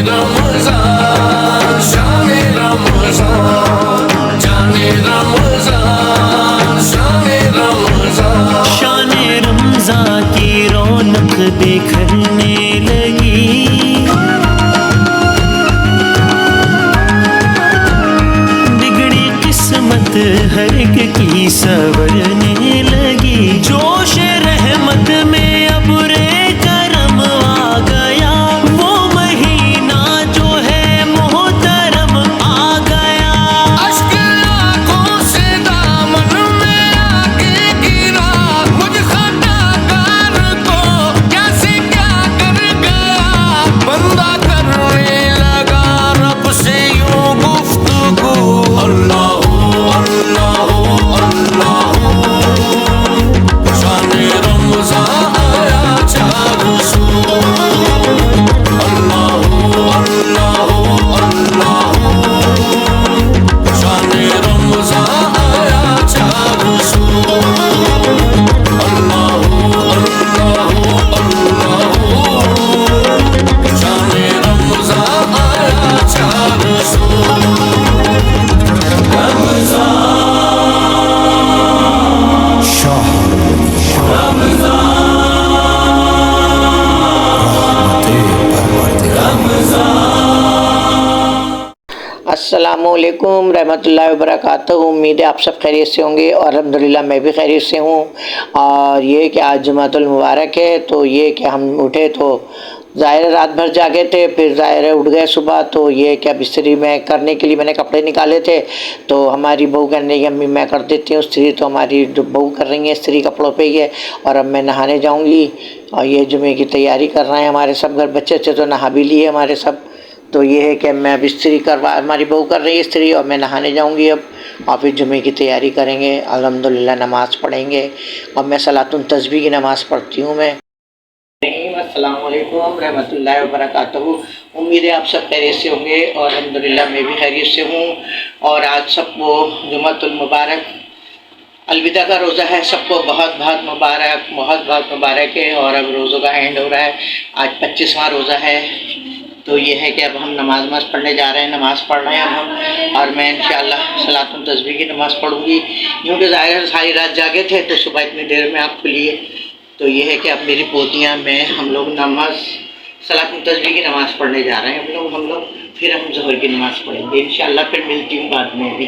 रमजान शाने रमजान जाने रमजान शाने रमजान शाने रमजान की रौनक देखने लगी, बिगड़ी किस्मत हर एक की संवरने लगी। जोश रहमत में अब रे करम आ गया, वो महीना जो है मोहतरम आ गया। अश्क आँखों से दामन में आके गिरा, मुझ खताकार को कैसे क्या कर गया। बंदा करने लगा रब से यूं गुफ्तगू, अल्लाह अल्लाह अल्लाह शाने रमजान आया चारों सू, अल्लाह अल्लाह अल्लाह शाने रमजान आया चारों सू, अल्लाह अल्लाह अल्लाह शाने रमजान आया चारों सू। अस्सलामुअलैकुम रहमतुल्लाहि व बरकातहू। उम्मीद है आप सब खैरियत से होंगे और अल्हम्दुलिल्लाह मैं भी खैरियत से हूँ। और ये कि आज जुमातुल मुबारक है, तो ये कि हम उठे तो ज़ाहिर रात भर जागे थे, फिर ज़ाहिर उठ गए सुबह। तो ये कि अब इस्त्री में करने के लिए मैंने कपड़े निकाले थे, तो हमारी बहू कहने लगी अम्मी मैं कर देती हूँ इस्त्री। तो हमारी जो बहू कर रही है इस्त्री कपड़ों पे ही है, और अब मैं नहाने जाऊँगी। और ये जुमे की तैयारी कर रहे हैं हमारे सब घर, बच्चे अच्छे तो नहा भी लिए हमारे सब। तो ये है कि मैं अब इस्त्री करवा, हमारी बहू कर रही है इस्त्री और मैं नहाने जाऊंगी अब, और फिर जुमे की तैयारी करेंगे। अल्हम्दुलिल्लाह नमाज़ पढ़ेंगे, और मैं सलातुन तस्बीह की नमाज़ पढ़ती हूँ मैं। अस्सलामु अलैकुम रहमतुल्लाहि व बरकातहू। उम्मीद है आप सब खैरियत से होंगे और अल्हम्दुलिल्लाह मैं भी खैरियत से हूँ। और आज सबको जुमातुल मुबारक, अलविदा का रोज़ा है, सबको बहुत बहुत मुबारक, बहुत बहुत मुबारक है। और अब रोज़ों का एंड हो रहा है, आज 25वां रोज़ा है। तो ये है कि अब हम नमाज पढ़ने जा रहे हैं, नमाज़ पढ़ रहे हैं अब हम। और मैं इंशाअल्लाह सलातुन तस्बीह की नमाज़ पढ़ूंगी, क्योंकि ज़ाहिर सारी रात जागे थे तो सुबह इतनी देर में आप खुली है। तो ये है कि अब मेरी पोतियाँ मैं हम लोग नमाज सलातुन तस्बीह की नमाज़ पढ़ने जा रहे हैं हम लोग फिर हम ज़ोहर की नमाज़ पढ़ेंगे इंशाअल्लाह। फिर मिलती हूँ बाद में भी।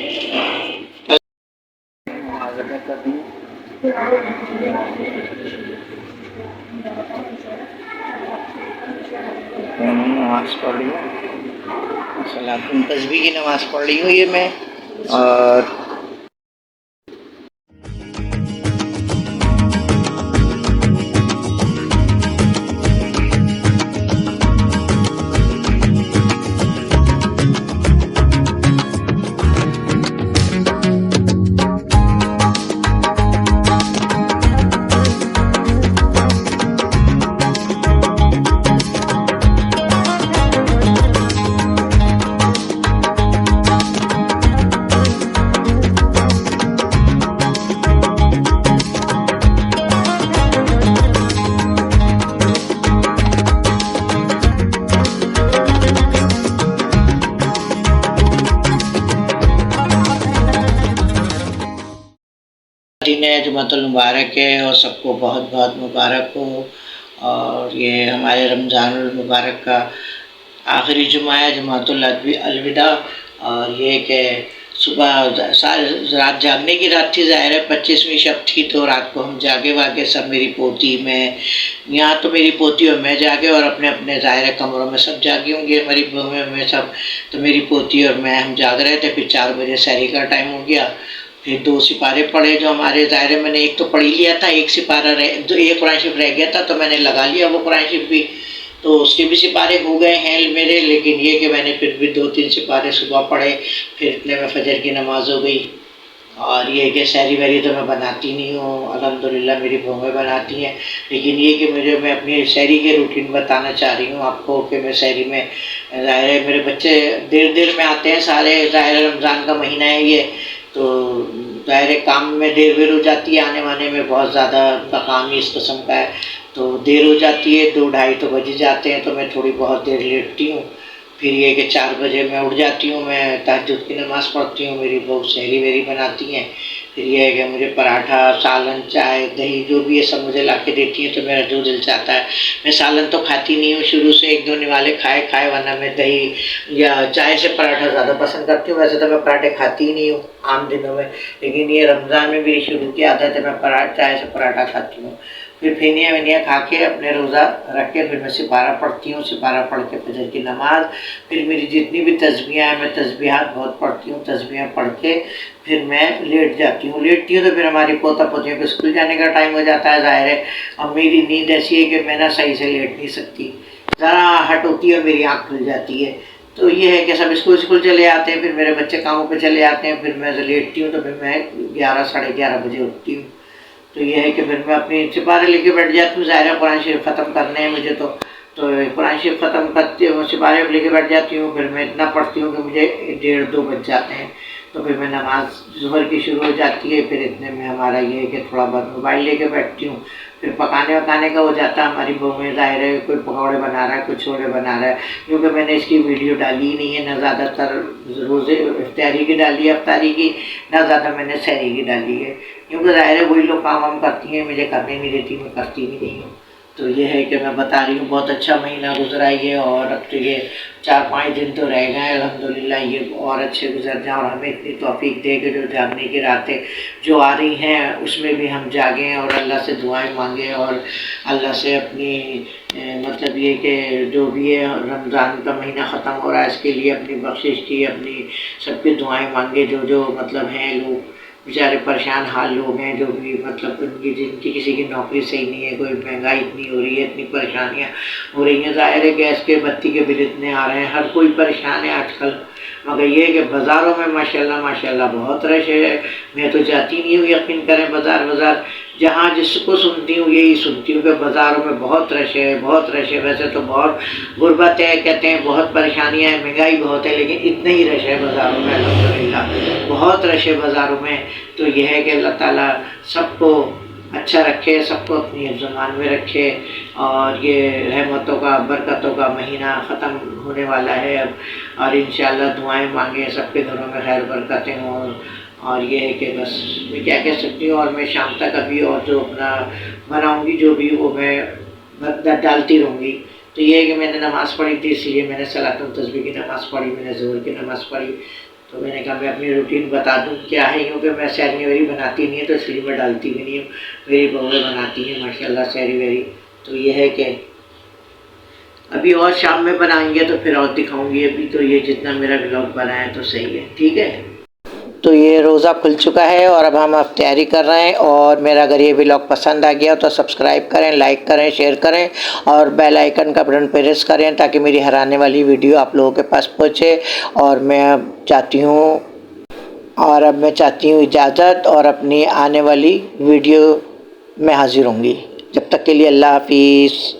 नमाज़ पढ़ रही हूँ, सलातुन तस्बीह की नमाज़ पढ़ रही हूँ ये मैं। और जुमातुल मुबारक है और सबको बहुत बहुत मुबारक हो। और ये हमारे रमज़ानुल मुबारक का आखिरी जुमा है, जुमातुल अलविदा। और ये कि सुबह सारी रात जागने की रात थी, ज़ाहिर है 25वीं शब थी, तो रात को हम जागे वागे सब, मेरी पोती मैं, यहाँ तो मेरी पोती और मैं जागे, और अपने अपने ज़ाहिर कमरों में सब जागे होंगे, हमारी बहुएँ में सब। तो मेरी पोती और मैं हम जाग रहे थे। फिर 4 बजे सहरी का टाइम हो गया, फिर 2 सिपारे पढ़े जो हमारे, ज़ाहिर मैंने एक तो पढ़ ही लिया था, एक सिपारा जो एक कुरान शरीफ रह गया था तो मैंने लगा लिया वो कुरान शरीफ भी, तो उसके भी सिपारे हो गए हैं मेरे। लेकिन ये कि मैंने फिर भी 2-3 सिपारे सुबह पढ़े, फिर इतने में फजर की नमाज़ हो गई। और ये कि सहरी वहरी तो मैं बनाती नहीं हूँ, अल्हम्दुलिल्लाह मेरी बहुएँ बनाती हैं। लेकिन ये कि मैं अपनी सहरी के रूटीन बताना चाह रही हूँ आपको कि मैं सहरी में, ज़ाहिर है मेरे बच्चे देर में आते हैं सारे, ज़ाहिर रमज़ान का महीना है ये, तो ज़ाहिर काम में देर हो जाती है, आने वाने में बहुत ज़्यादा उनका काम ही इस किस्म का है, तो देर हो जाती है, 2-2:30 तो बज जाते हैं, तो मैं थोड़ी बहुत देर लेटती हूँ। फिर ये कि 4 बजे मैं उठ जाती हूँ, मैं तहज्जुद की नमाज़ पढ़ती हूँ, मेरी बहू सहरी वेरी बनाती हैं। फिर ये है कि मुझे पराठा, सालन, चाय, दही जो भी ये सब मुझे ला के देती हैं, तो मेरा जो दिल चाहता है। मैं सालन तो खाती नहीं हूँ शुरू से, 1-2 निवाले खाए, वरना मैं दही या चाय से पराठा ज़्यादा पसंद करती हूँ। वैसे तो मैं पराठे खाती ही नहीं हूँ आम दिनों में, लेकिन ये रमज़ान में मेरी शुरू की आदत है, मैं चाय से पराठा खाती हूँ। फिर फेनिया वेनिया खा के अपने रोज़ा रख के फिर मैं सिपारा पढ़ती हूँ, सिपारा पढ़ के फजर की नमाज़। फिर मेरी जितनी भी तस्बीहां हैं, मैं तस्बीहात बहुत पढ़ती हूँ, तस्बीहां पढ़ के फिर मैं लेट जाती हूँ। लेटती हूँ तो फिर हमारी पोता पोतियों को स्कूल जाने का टाइम हो जाता है, ज़ाहिर है। और मेरी नींद ऐसी है कि मैं ना सही से लेट नहीं सकती, ज़रा हट होती है मेरी आँख खुल जाती है। तो ये है कि सब स्कूल चले आते हैं, फिर मेरे बच्चे कामों पे चले आते हैं, फिर मैं लेटती हूँ तो फिर मैं 11 साढ़े 11 बजे उठती हूँ। तो ये है कि फिर मैं अपनी सिपारे लेके बैठ जाती हूँ, ज़ाहिर है कुरान शरीफ ख़त्म करने हैं मुझे, तो कुरान शरीफ ख़त्म करती हूँ, सिपारे लेके बैठ जाती हूँ। फिर मैं इतना पढ़ती हूँ कि मुझे 1:30-2 बज जाते हैं। तो फिर मैं नमाज ज़ुहर की शुरू हो जाती है। फिर इतने में हमारा ये है कि थोड़ा बहुत मोबाइल लेके बैठती हूँ। फिर पकाने वकाने का हो जाता है, हमारी बहू में ज़ाहिर है कोई पकौड़े बना रहा है, कुछ छोले बना रहा है, क्योंकि मैंने इसकी वीडियो डाली ही नहीं है, ना ज़्यादातर रोज़े इफ्तारी की डाली है, अफ्तारी की, ना ज़्यादा मैंने सहरी की डाली है, क्योंकि ज़ाहिर है वही लोग काम वाम करती हैं, मुझे करने नहीं देती, मैं करती भी नहीं हूँ। तो ये है कि मैं बता रही हूँ, बहुत अच्छा महीना गुजरा ये, और अब तो ये 4-5 दिन तो रह गए, अल्हम्दुलिल्लाह ये और अच्छे गुजर जाएँ, और हमें इतनी तौफीक दे कि जो जागने की रातें जो आ रही हैं उसमें भी हम जागें और अल्लाह से दुआएं मांगें, और अल्लाह से अपनी मतलब ये कि जो भी है रमज़ान का महीना ख़त्म हो रहा है, इसके लिए अपनी बख्शिश की, अपनी सबकी दुआएं मांगे। जो मतलब हैं लोग बेचारे परेशान हाल लोग हैं, जो भी मतलब उनकी जिनकी किसी की नौकरी सही नहीं है, कोई महंगाई इतनी हो रही है, इतनी परेशानियां हो रही हैं, ज़ाहिर है गैस के बत्ती के बिल इतने आ रहे हैं, हर कोई परेशान है आजकल। मगर ये है कि बाज़ारों में माशाल्लाह बहुत रश है। मैं तो जाती नहीं हूँ, यकीन करें, बाज़ार जहाँ जिसको सुनती हूँ यही सुनती हूँ कि बाज़ारों में बहुत रश है। वैसे तो बहुत गुर्बत है, कहते हैं बहुत परेशानियाँ हैं, महंगाई बहुत है, लेकिन इतना ही रश है बाज़ारों में, अल्हम्दुलिल्लाह बहुत रश है बाज़ारों में। तो यह है कि अल्लाह ताला सबको अच्छा रखे, सबको अपनी हिफ्ज़-ए-मान में रखे, और ये रहमतों का बरकतों का महीना ख़त्म होने वाला है अब, और इंशाअल्लाह दुआएं मांगें सबके घरों में खैर बरकतें हों। और ये है कि बस मैं क्या कह सकती हूँ, और मैं शाम तक अभी और जो अपना बनाऊँगी जो भी वो मैं डालती रहूँगी। तो ये है कि मैंने नमाज़ पढ़ी थी, इसलिए मैंने सलातुल तस्बीह की नमाज़ पढ़ी, मैंने ज़ोहर की नमाज़ पढ़ी। तो मैंने कहा मैं अपनी रूटीन बता दूँ क्या है, क्योंकि मैं सहरी वेरी बनाती नहीं है, तो इसलिए मैं डालती भी नहीं हूँ, मेरी बहुएँ बनाती हैं माशाल्लाह सहरी वेरी। तो ये है कि अभी और शाम में बनाएंगे तो फिर और दिखाऊंगी, अभी तो ये जितना मेरा ब्लॉग बना है तो सही है, ठीक है। तो ये रोज़ा खुल चुका है और अब हम तैयारी कर रहे हैं, और मेरा अगर ये व्लॉग पसंद आ गया तो सब्सक्राइब करें, लाइक करें, शेयर करें, और बेल आइकन का बटन प्रेस करें ताकि मेरी हर आने वाली वीडियो आप लोगों के पास पहुँचे। और मैं अब चाहती हूँ इजाज़त, और अपनी आने वाली वीडियो में हाजिर होंगी। जब तक के लिए अल्लाह हाफिज़।